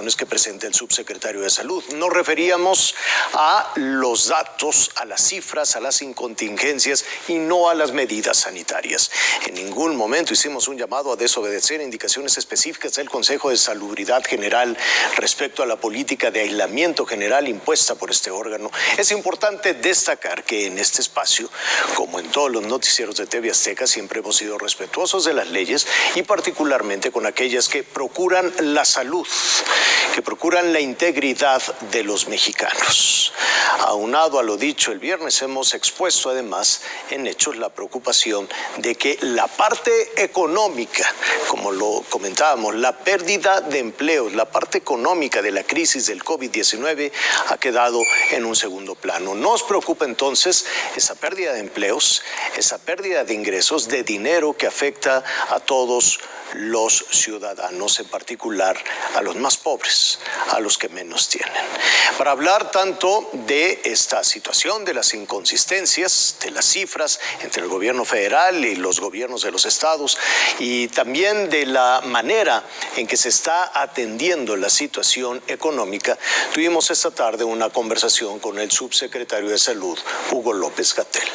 que presenta el subsecretario de Salud. Nos referíamos a los datos, a las cifras, a las contingencias y no a las medidas sanitarias. En ningún momento hicimos un llamado a desobedecer indicaciones específicas del Consejo de Salubridad General respecto a la política de aislamiento general impuesta por este órgano. Es importante destacar que en este espacio, como en todos los noticieros de TV Azteca, siempre hemos sido respetuosos de las leyes y particularmente con aquellas que procuran la salud, que procuran la integridad de los mexicanos. Aunado a lo dicho el viernes, hemos expuesto además en hechos la preocupación de que la parte económica, como lo comentábamos, la pérdida de empleos, la parte económica de la crisis del COVID-19 ha quedado en un segundo plano. Nos preocupa entonces esa pérdida de empleos, esa pérdida de ingresos, de dinero que afecta a todos los ciudadanos, en particular a los más pobres, a los que menos tienen. Para hablar tanto de esta situación, de las inconsistencias, de las cifras entre el gobierno federal y los gobiernos de los estados y también de la manera en que se está atendiendo la situación económica, tuvimos esta tarde una conversación con el subsecretario de Salud, Hugo López-Gatell.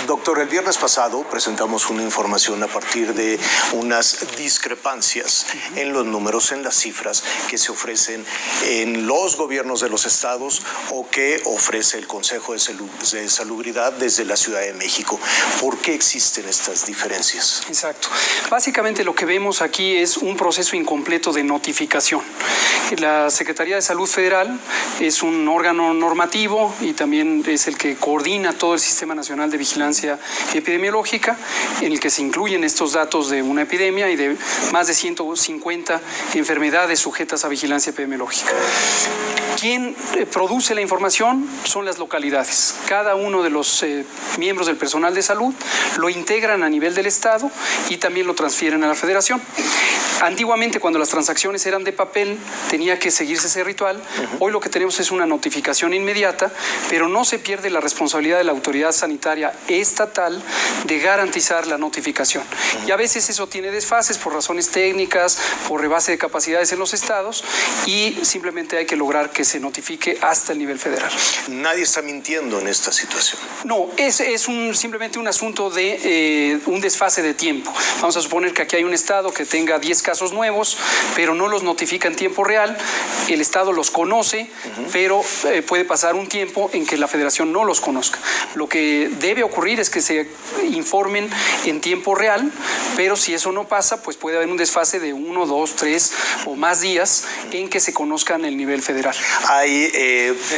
Doctor, el viernes pasado presentamos una información a partir de unas discrepancias en los números, en las cifras que se ofrecen en los gobiernos de los estados o que ofrece el Consejo de Salubridad desde la Ciudad de México. ¿Por qué existen estas diferencias? Exacto. Básicamente lo que vemos aquí es un proceso incompleto de notificación. La Secretaría de Salud Federal es un órgano normativo y también es el que coordina todo el Sistema Nacional de Vigilancia Epidemiológica, en el que se incluyen estos datos de una epidemia y de más de 150 enfermedades sujetas a vigilancia epidemiológica. Quien produce la información son las localidades. Cada uno de los miembros del personal de salud lo integran a nivel del Estado y también lo transfieren a la Federación. Antiguamente, cuando las transacciones eran de papel, tenía que seguirse ese ritual. Hoy lo que tenemos es una notificación inmediata, pero no se pierde la responsabilidad de la autoridad sanitaria estatal de garantizar la notificación. Y a veces eso tiene desfases por razones técnicas, por rebase de capacidades en los estados, y simplemente hay que lograr que se notifique hasta el nivel federal. Nadie está mintiendo en esta situación. No, es simplemente un asunto de un desfase de tiempo. Vamos a suponer que aquí hay un estado que tenga 10 casos nuevos, pero no los notifica en tiempo real. El estado los conoce, pero puede pasar un tiempo en que la federación no los conozca. Lo que debe ocurrir es que se informen en tiempo real, pero si eso no pasa, pues puede haber un desfase de 1, 2, 3 o más días en que se conozcan el nivel federal. Hay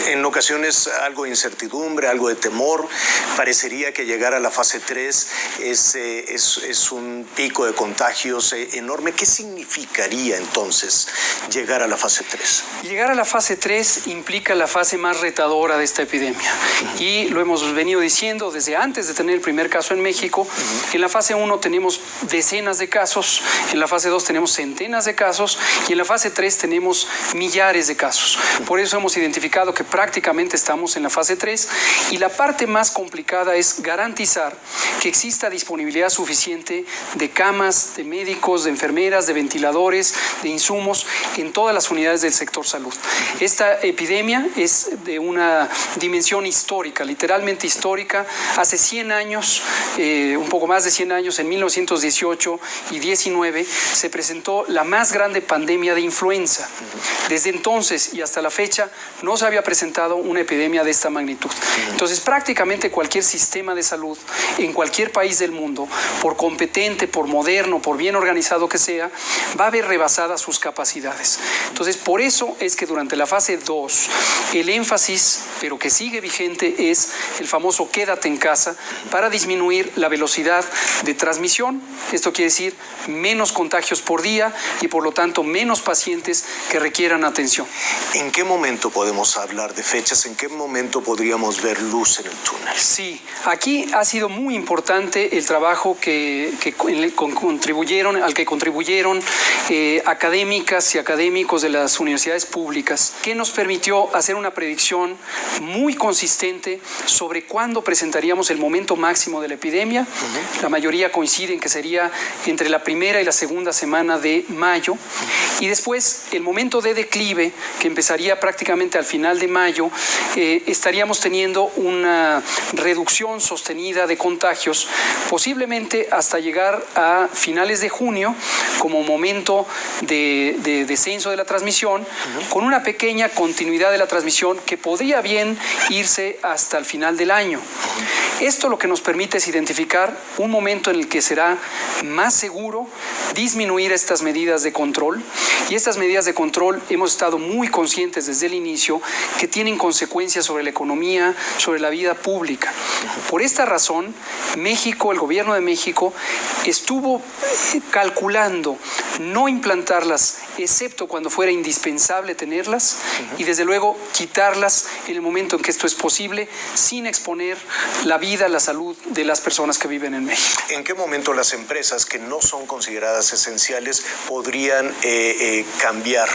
en ocasiones algo de incertidumbre, algo de temor. Parecería que llegar a la fase 3 es un pico de contagios enorme. ¿Qué significaría entonces llegar a la fase 3? Llegar a la fase 3 implica la fase más retadora de esta epidemia. Y lo hemos venido diciendo desde antes de tener el primer caso en México. En la fase 1 tenemos decenas de casos, en la fase 2 tenemos centenas de casos y en la fase 3 tenemos millares de casos. Por eso hemos identificado que prácticamente estamos en la fase 3 y la parte más complicada es garantizar que exista disponibilidad suficiente de camas, de médicos, de enfermeras, de ventiladores, de insumos en todas las unidades del sector salud. Esta epidemia es de una dimensión histórica, literalmente histórica. Hace 100 años, un poco más de 100 años, en 1918 y 19, se presentó la más grande pandemia de influenza. Desde entonces y hasta la fecha no se había presentado una epidemia de esta magnitud. Entonces, prácticamente cualquier sistema de salud en cualquier país del mundo, por competente, por moderno, por bien organizado que sea, va a ver rebasadas sus capacidades. Entonces, por eso es que durante la fase 2, el énfasis, pero que sigue vigente, es el famoso quédate en casa para disminuir la velocidad de transmisión. Esto quiere decir menos contagios por día y por lo tanto menos pacientes que requieran atención. ¿En qué momento podemos hablar de fechas? ¿En qué momento podríamos ver luz en el túnel? Sí, aquí ha sido muy importante el trabajo al que contribuyeron académicas y académicos de las universidades públicas, que nos permitió hacer una predicción muy consistente sobre cuándo presentaríamos el momento máximo de la epidemia. La mayoría coinciden que sería entre la primera y la segunda semana de mayo, Y después, el momento de declive, que empezaría prácticamente al final de mayo, estaríamos teniendo una reducción sostenida de contagios, posiblemente hasta llegar a finales de junio, como momento de descenso de la transmisión, con una pequeña continuidad de la transmisión que podría bien irse hasta el final del año. Esto lo que nos permite es identificar un momento en el que será más seguro disminuir estas medidas de control, y estas medidas de control hemos estado muy conscientes desde el inicio que tienen consecuencias sobre la economía, sobre la vida pública. Por esta razón, México, el gobierno de México, estuvo calculando no implantarlas, excepto cuando fuera indispensable tenerlas, y desde luego quitarlas en el momento en que esto es posible, sin exponer la vida, la salud de las personas que viven en México. ¿En qué momento las empresas que no son consideradas esenciales podrían cambiar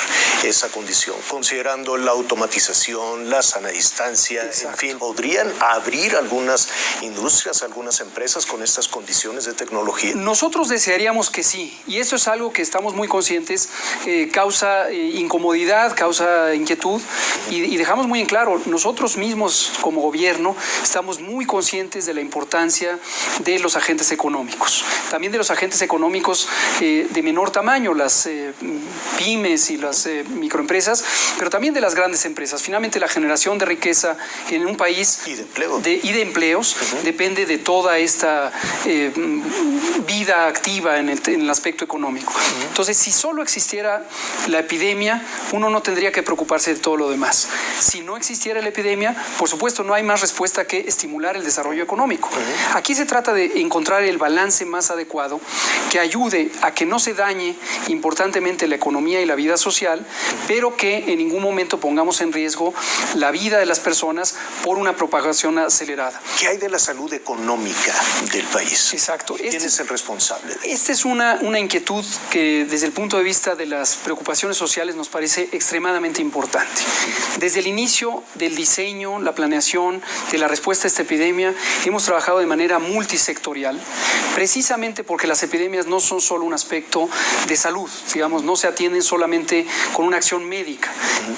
esa condición? Considerando la automatización, la sana distancia, en fin, ¿podrían abrir algunas industrias, algunas empresas con estas condiciones de tecnología? Nosotros desearíamos que sí, y eso es algo que estamos muy conscientes, causa incomodidad, causa inquietud, y dejamos muy en claro, nosotros mismos como gobierno estamos muy conscientes de la importancia de los agentes económicos, también de los agentes económicos de menor tamaño, las pymes y las microempresas, pero también de las grandes empresas. Finalmente, la generación de riqueza en un país y de empleos depende de toda esta vida activa en el aspecto económico. Entonces, si solo existiera la epidemia, uno no tendría que preocuparse de todo lo demás. Si no existiera la epidemia, por supuesto, no hay más respuesta que estimular el desarrollo económico. Aquí se trata de encontrar el balance más adecuado que ayude a que no se dañe importantemente la economía y la vida social, pero que en ningún momento pongamos en riesgo la vida de las personas por una propagación acelerada. ¿Qué hay de la salud económica del país? Exacto. ¿Quién es el responsable? Esta es una inquietud que desde el punto de vista de las preocupaciones sociales nos parece extremadamente importante. Desde el inicio del diseño, la planeación de la respuesta a esta epidemia, hemos trabajado de manera multisectorial, precisamente porque las epidemias no son solo un aspecto de salud, digamos, no se atienden solamente con una acción médica,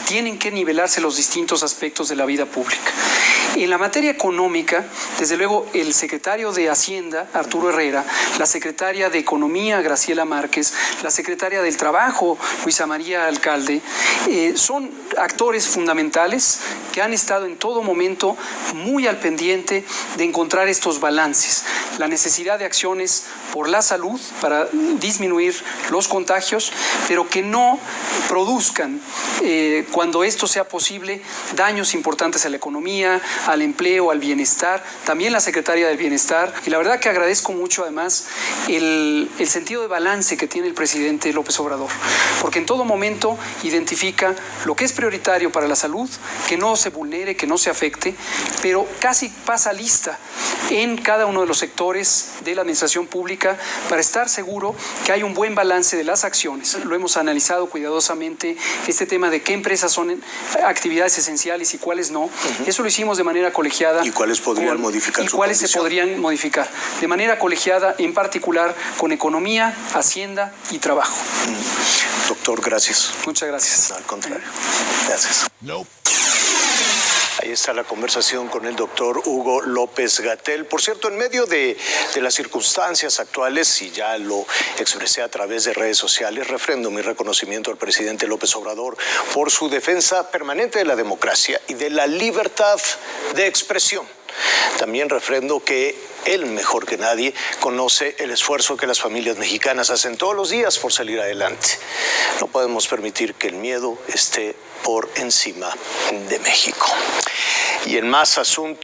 tienen que nivelarse los distintos aspectos de la vida pública. En la materia económica, desde luego, el secretario de Hacienda, Arturo Herrera, la secretaria de Economía, Graciela Márquez, la secretaria del Trabajo, Luisa María Alcalde, son actores fundamentales que han estado en todo momento muy al pendiente de encontrar estos balances, la necesidad de acciones por la salud para disminuir los contagios, pero que no produzcan, cuando esto sea posible, daños importantes a la economía, al empleo, al bienestar, también la secretaria del Bienestar. Y la verdad que agradezco mucho además el sentido de balance que tiene el presidente López Obrador, porque en todo momento identifica lo que es prioritario para la salud, que no se vulnere, que no se afecte, pero casi pasa lista en cada uno de los sectores de la administración pública para estar seguro que hay un buen balance de las acciones. Lo hemos analizado cuidadosamente, este tema de qué empresas son actividades esenciales y cuáles no. Eso lo hicimos de manera colegiada. ¿Y cuáles podrían modificar? ¿Y cuáles se podrían modificar? De manera colegiada, en particular con Economía, Hacienda y Trabajo. Doctor, gracias. Muchas gracias. No, al contrario. Gracias. No. Ahí está la conversación con el doctor Hugo López-Gatell. Por cierto, en medio de las circunstancias actuales, y ya lo expresé a través de redes sociales, refrendo mi reconocimiento al presidente López Obrador por su defensa permanente de la democracia y de la libertad de expresión. También refrendo que él, mejor que nadie, conoce el esfuerzo que las familias mexicanas hacen todos los días por salir adelante. No podemos permitir que el miedo esté por encima de México. Y en más asuntos.